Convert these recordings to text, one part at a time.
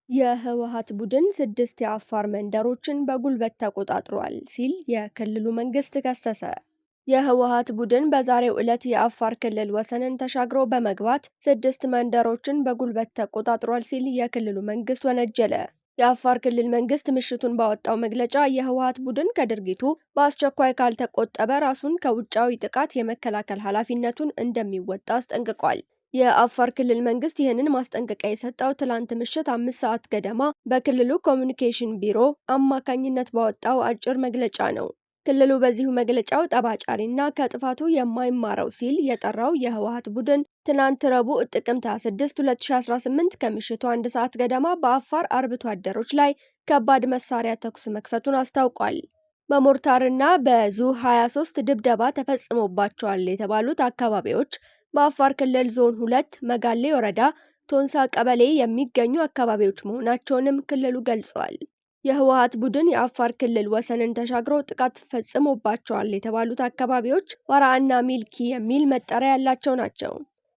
የህወሓት ቡድን 6 የአፋር መንደሮችን በጉልበት ተቆጣጥሯል ሲል የክልሉ መንግስት ከሰሰ። የህወሓት ቡድን በዛሬው ዕለት የአፋር ክልል ወሰንን ተሻግሮ በመግባት 6 መንደሮችን በጉልበት ተቆጣጥሯል ሲል የክልሉ መንግስት ወነጀለ። የአፋር ክልል መንግስት ምሽቱን ባወጣው መግለጫ የህወሓት ቡድን ከድርጊቱ በአስቸኳይ ካልተቆጠበ ራሱን ከውጫዊ ጥቃት የመከላከል ኃላፊነቱን እንደሚወጣ አስጠንቅቋል። የአፋር ክልል መንግስት ይህንን ማስጠንቀቂያ የሰጠው ትላንት ምሽት 5 ሰዓት ገደማ በክልሉ ኮሚኒኬሽን ቢሮ አማካኝነት ባወጣው አጭር መግለጫ ነው። ክልሉ በዚሁ መግለጫው ጠባጫሪና ከጥፋቱ የማይማረው ሲል የጠራው የህወሓት ቡድን ትናንት ረቡዕ ጥቅምት 26 2018 ከምሽቱ 1 ሰዓት ገደማ በአፋር አርብቶ አደሮች ላይ ከባድ መሳሪያ ተኩስ መክፈቱን አስታውቋል። በሞርታርና በዙ 23 ድብደባ ተፈጽሞባቸዋል የተባሉት አካባቢዎች በአፋር ክልል ዞን 2 መጋሌ ወረዳ ቶንሳ ቀበሌ የሚገኙ አካባቢዎች መሆናቸውንም ክልሉ ገልጿል። የህወሓት ቡድን የአፋር ክልል ወሰንን ተሻግሮ ጥቃት ፈጽሞባቸዋል የተባሉት አካባቢዎች ዋራአና ሚልኪ የሚል መጠሪያ ያላቸው ናቸው።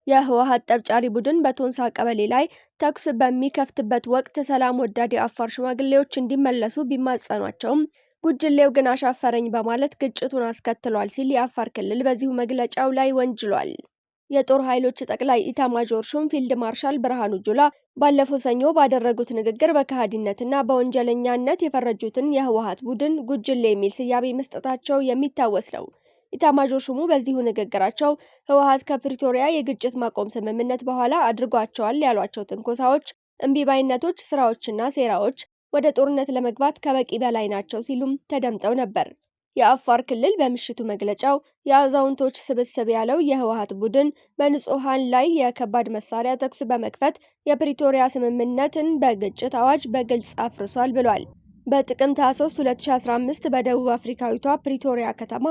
የህወሓት ጠብጫሪ ቡድን በቶንሳ ቀበሌ ላይ ተኩስ በሚከፍትበት ወቅት ሰላም ወዳድ የአፋር ሽማግሌዎች እንዲመለሱ ቢማጸኗቸውም ጉጅሌው ግን አሻፈረኝ በማለት ግጭቱን አስከትሏል ሲል የአፋር ክልል በዚሁ መግለጫው ላይ ወንጅሏል። የጦር ኃይሎች ጠቅላይ ኢታማዦር ሹም ፊልድ ማርሻል ብርሃኑ ጁላ ባለፈው ሰኞ ባደረጉት ንግግር በከሃዲነትና በወንጀለኛነት የፈረጁትን የህወሓት ቡድን ጉጅሌ የሚል ስያሜ መስጠታቸው የሚታወስ ነው። ኢታማዦር ሹሙ በዚሁ ንግግራቸው ህወሓት ከፕሪቶሪያ የግጭት ማቆም ስምምነት በኋላ አድርጓቸዋል ያሏቸው ትንኮሳዎች፣ እምቢባይነቶች፣ ስራዎችና ሴራዎች ወደ ጦርነት ለመግባት ከበቂ በላይ ናቸው ሲሉም ተደምጠው ነበር። የአፋር ክልል በምሽቱ መግለጫው የአዛውንቶች ስብስብ ያለው የህወሓት ቡድን በንጹሃን ላይ የከባድ መሳሪያ ተኩስ በመክፈት የፕሪቶሪያ ስምምነትን በግጭት አዋጅ በግልጽ አፍርሷል ብሏል። በጥቅምት 23 2015 በደቡብ አፍሪካዊቷ ፕሪቶሪያ ከተማ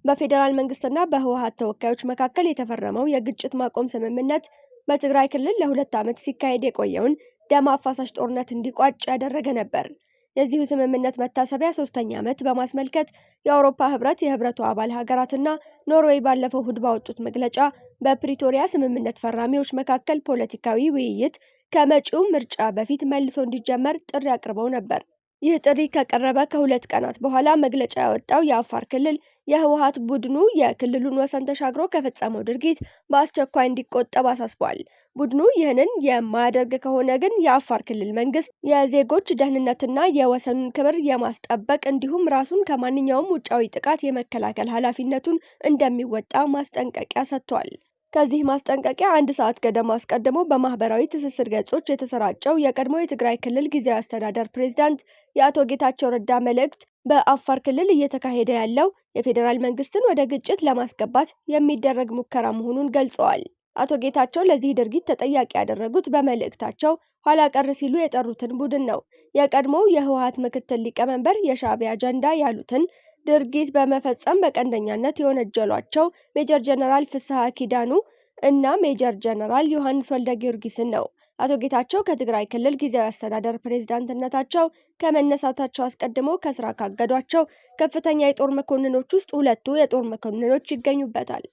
በፌዴራል መንግስትና በህወሓት ተወካዮች መካከል የተፈረመው የግጭት ማቆም ስምምነት በትግራይ ክልል ለ2 ዓመት ሲካሄድ የቆየውን ደም አፋሳሽ ጦርነት እንዲቋጭ ያደረገ ነበር። የዚሁ ስምምነት መታሰቢያ 3ኛ ዓመት በማስመልከት የአውሮፓ ህብረት፣ የህብረቱ አባል ሀገራትና ኖርዌይ ባለፈው እሁድ ባወጡት መግለጫ በፕሪቶሪያ ስምምነት ፈራሚዎች መካከል ፖለቲካዊ ውይይት ከመጪው ምርጫ በፊት መልሶ እንዲጀመር ጥሪ አቅርበው ነበር። ይህ ጥሪ ከቀረበ ከ2 ቀናት በኋላ መግለጫ ያወጣው የአፋር ክልል የህወሓት ቡድኑ የክልሉን ወሰን ተሻግሮ ከፈጸመው ድርጊት በአስቸኳይ እንዲቆጠብ አሳስቧል። ቡድኑ ይህንን የማያደርግ ከሆነ ግን የአፋር ክልል መንግስት የዜጎች ደህንነትና የወሰኑን ክብር የማስጠበቅ እንዲሁም ራሱን ከማንኛውም ውጫዊ ጥቃት የመከላከል ኃላፊነቱን እንደሚወጣ ማስጠንቀቂያ ሰጥቷል። ከዚህ ማስጠንቀቂያ 1 ሰዓት ገደማ አስቀድሞ በማህበራዊ ትስስር ገጾች የተሰራጨው የቀድሞ የትግራይ ክልል ጊዜያዊ አስተዳደር ፕሬዝዳንት የአቶ ጌታቸው ረዳ መልእክት በአፋር ክልል እየተካሄደ ያለው የፌዴራል መንግስትን ወደ ግጭት ለማስገባት የሚደረግ ሙከራ መሆኑን ገልጸዋል። አቶ ጌታቸው ለዚህ ድርጊት ተጠያቂ ያደረጉት በመልእክታቸው ኋላ ቀር ሲሉ የጠሩትን ቡድን ነው። የቀድሞው የህወሓት ምክትል ሊቀመንበር የሻዕቢያ አጀንዳ ያሉትን ድርጊት በመፈጸም በቀንደኛነት የወነጀሏቸው ሜጀር ጀነራል ፍስሐ ኪዳኑ እና ሜጀር ጀነራል ዮሐንስ ወልደ ጊዮርጊስን ነው። አቶ ጌታቸው ከትግራይ ክልል ጊዜያዊ አስተዳደር ፕሬዝዳንትነታቸው ከመነሳታቸው አስቀድሞ ከስራ ካገዷቸው ከፍተኛ የጦር መኮንኖች ውስጥ 2ቱ የጦር መኮንኖች ይገኙበታል።